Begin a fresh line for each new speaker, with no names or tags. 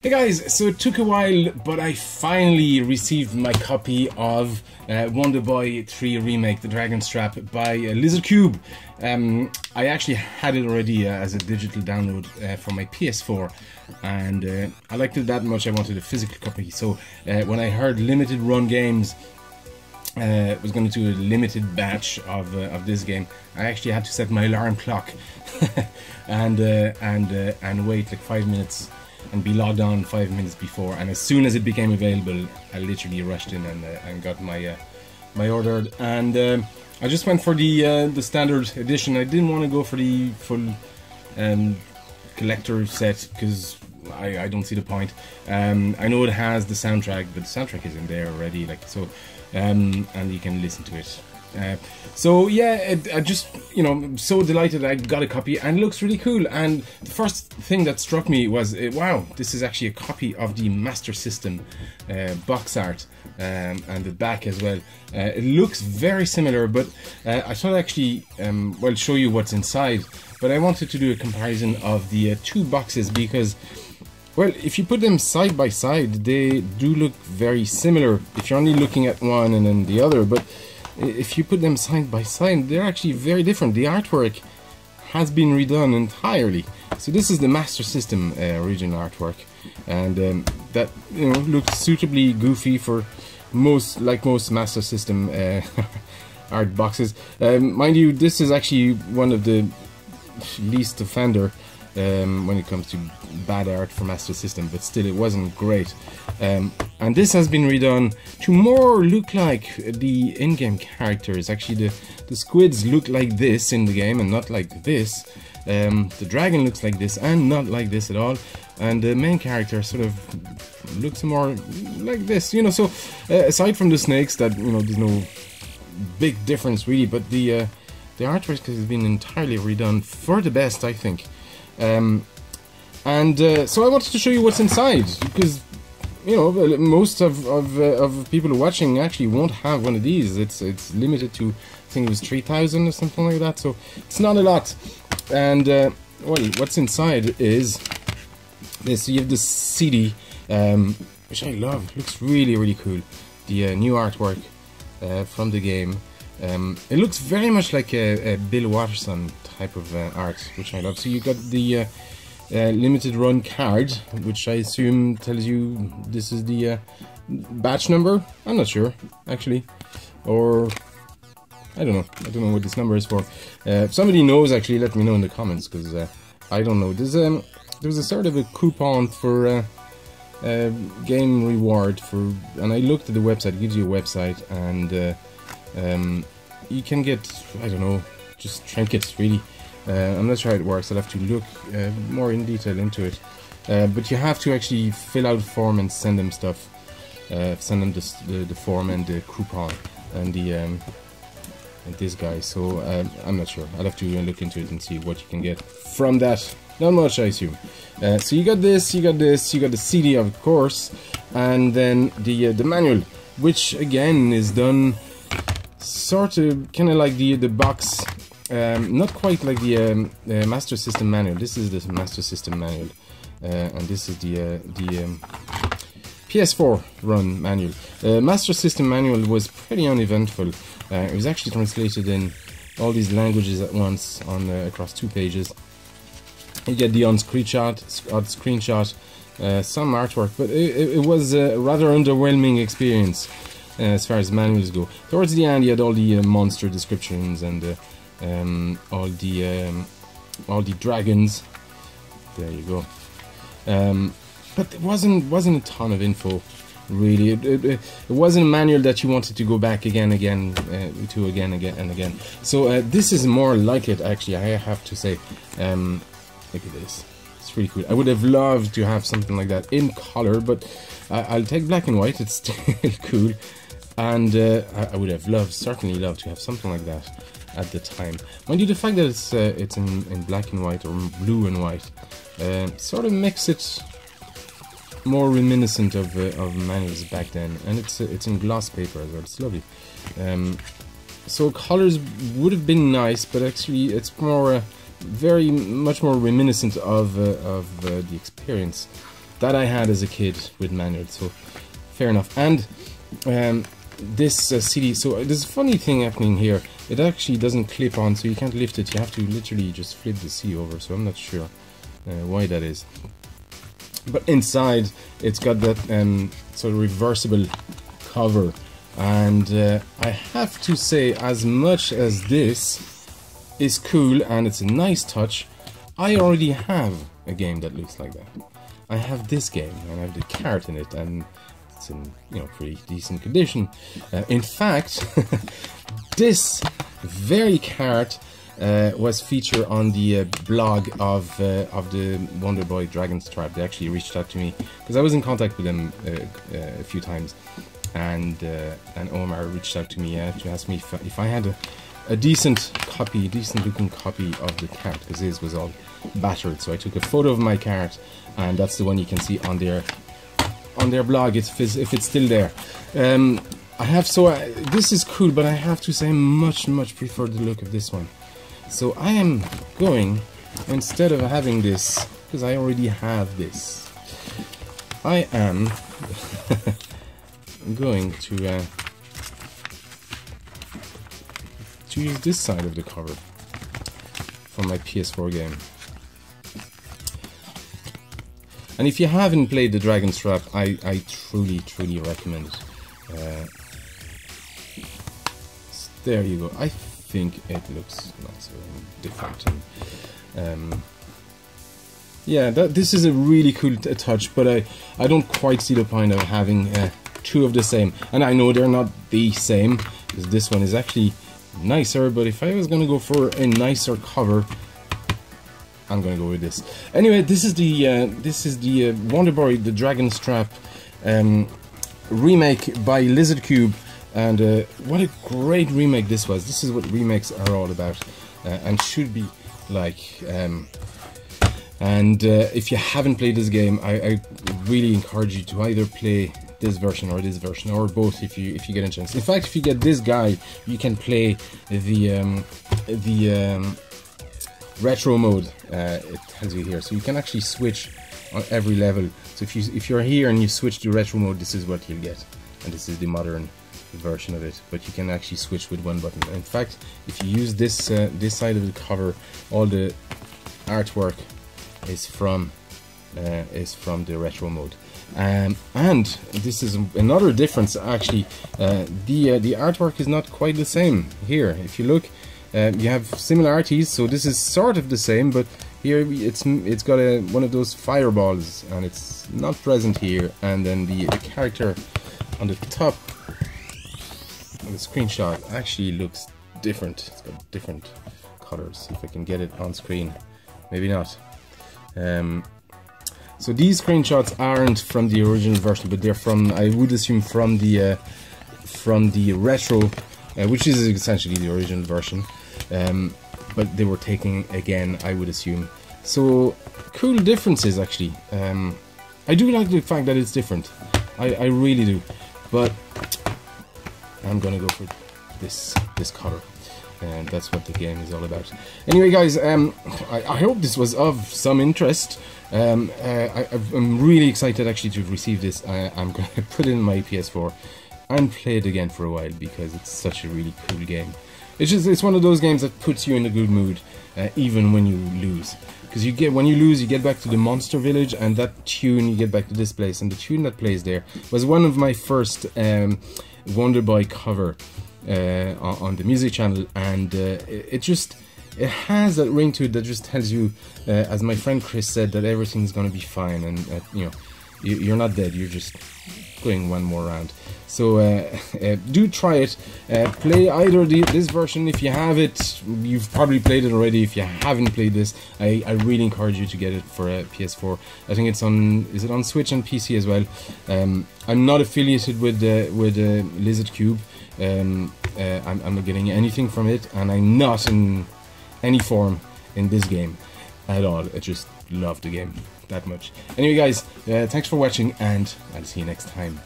Hey guys, so it took a while, but I finally received my copy of Wonderboy 3 Remake, The Dragon Strap by Lizard Cube. I actually had it already as a digital download for my PS4, and I liked it that much I wanted a physical copy. So when I heard Limited Run Games was going to do a limited batch of this game, I actually had to set my alarm clock and wait like 5 minutes and be logged on 5 minutes before, and as soon as it became available I literally rushed in and got my my order, and I just went for the standard edition. I didn't want to go for the full collector set because I don't see the point. I know it has the soundtrack, but the soundtrack is in there already, like, so and you can listen to it. So yeah, I just, you know, I'm so delighted I got a copy, and it looks really cool. And the first thing that struck me was, wow, this is actually a copy of the Master System box art, and the back as well. It looks very similar, but I thought I'd actually, well, show you what's inside. But I wanted to do a comparison of the two boxes because, well, if you put them side by side, they do look very similar if you're only looking at one and then the other, but if you put them side by side, they're actually very different. The artwork has been redone entirely. So this is the Master System original artwork, and that, you know, looks suitably goofy for most Master System art boxes. Mind you, this is actually one of the least offender when it comes to bad art for Master System, but still it wasn't great. And this has been redone to more look like the in-game characters. Actually, the squids look like this in the game and not like this. The dragon looks like this and not like this at all. And the main character sort of looks more like this, you know. So aside from the snakes, that, you know, there's no big difference really, but the artwork has been entirely redone for the best, I think. So I wanted to show you what's inside, because, you know, most of people watching actually won't have one of these. It's limited to, I think it was 3,000 or something like that, so it's not a lot. And well, what's inside is this. So you have the CD, which I love. It looks really cool. The new artwork from the game. It looks very much like a Bill Watterson type of art, which I love. So you got the limited run card, which I assume tells you this is the batch number. I'm not sure, actually, or I don't know what this number is for. If somebody knows, actually let me know in the comments, because I don't know. There's a sort of a coupon for game reward for, and I looked at the website. It gives you a website, and you can get, I don't know, just trinkets really. I'm not sure how it works. I'll have to look more in detail into it. But you have to actually fill out a form and send them stuff. Send them the form and the coupon and the and this guy. So I'm not sure. I'll have to look into it and see what you can get from that. Not much, I assume. So you got this, you got this, you got the CD, of course, and then the manual, which again is done sort of kind of like the box. Not quite like the Master System manual. This is the Master System manual, and this is the PS4 run manual. Master System manual was pretty uneventful. It was actually translated in all these languages at once on across 2 pages. You get the odd screenshot, some artwork, but it was a rather underwhelming experience as far as manuals go. Towards the end, you had all the monster descriptions and all the dragons. There you go. But it wasn't a ton of info, really. It wasn't a manual that you wanted to go back again and again. So this is more like it, actually, I have to say. Look at this. It's really cool. I would have loved to have something like that in color, but I'll take black and white. It's still cool. And I would have certainly loved to have something like that at the time. Mind you, the fact that it's in black and white or blue and white sort of makes it more reminiscent of manuals back then, and it's in gloss paper as well. It's lovely. So colors would have been nice, but actually it's more much more reminiscent of the experience that I had as a kid with manual, so fair enough. And this CD, so there's a funny thing happening here. It actually doesn't clip on, so you can't lift it. You have to literally just flip the C over, so I'm not sure why that is. But inside, it's got that sort of reversible cover. And I have to say, as much as this is cool and it's a nice touch, I already have a game that looks like that. I have this game, and I have the cart in it, and it's in, you know, pretty decent condition. In fact, this very cart was featured on the blog of the Wonderboy Dragon's Trap. They actually reached out to me because I was in contact with them a few times, and Omar reached out to me to ask me if I had a decent looking copy of the cart, because his was all battered. So I took a photo of my cart, and that's the one you can see on their blog if it's still there. This is cool, but I have to say I much prefer the look of this one. So I am going, instead of having this, because I already have this, I am going to use this side of the cover for my PS4 game. And if you haven't played the Dragon's Trap, I truly recommend it. So there you go. I think it looks nice and different. And, yeah, this is a really cool touch, but I don't quite see the point of having two of the same. And I know they're not the same, because this one is actually nicer, but if I was going to go for a nicer cover, I'm gonna go with this. Anyway, this is the Wonderboy, the Dragon's Trap remake by Lizard Cube, and what a great remake this was. This is what remakes are all about, and should be like. If you haven't played this game, I really encourage you to either play this version, or both if you get a chance. In fact, if you get this guy, you can play the retro mode. It tells you here, so you can actually switch on every level. So if you're here and you switch to retro mode, this is what you'll get, and this is the modern version of it. But you can actually switch with one button. In fact, if you use this side of the cover, all the artwork is from the retro mode. And this is another difference actually. The artwork is not quite the same here. If you look, you have similarities, so this is sort of the same, but here it's got one of those fireballs, and it's not present here. And then the character on the top of the screenshot actually looks different. It's got different colors. See if I can get it on screen. Maybe not. So these screenshots aren't from the original version, but they're from, I would assume, from the retro, which is essentially the original version. But they were taken again, I would assume. So cool differences actually. I do like the fact that it's different. I really do. But I'm gonna go for this color. And that's what the game is all about. Anyway, guys, I hope this was of some interest. I'm really excited actually to receive this. I'm going to put it in my PS4 and play it again for a while, because it's such a really cool game. It's one of those games that puts you in a good mood, even when you lose. Because when you lose, you get back to the monster village, and that tune, you get back to this place, and the tune that plays there was one of my first Wonderboy cover on the music channel, and it has that ring to it that just tells you, as my friend Chris said, that everything's gonna be fine, and you know, you're not dead, you're just going one more round. So do try it. Play either this version if you have it. You've probably played it already. If you haven't played this, I really encourage you to get it for a PS4. I think it's on, is it on Switch and PC as well? I'm not affiliated with Lizard Cube. I'm not getting anything from it, and I'm not in any form in this game at all. I just love the game that much. Anyway, guys, thanks for watching, and I'll see you next time.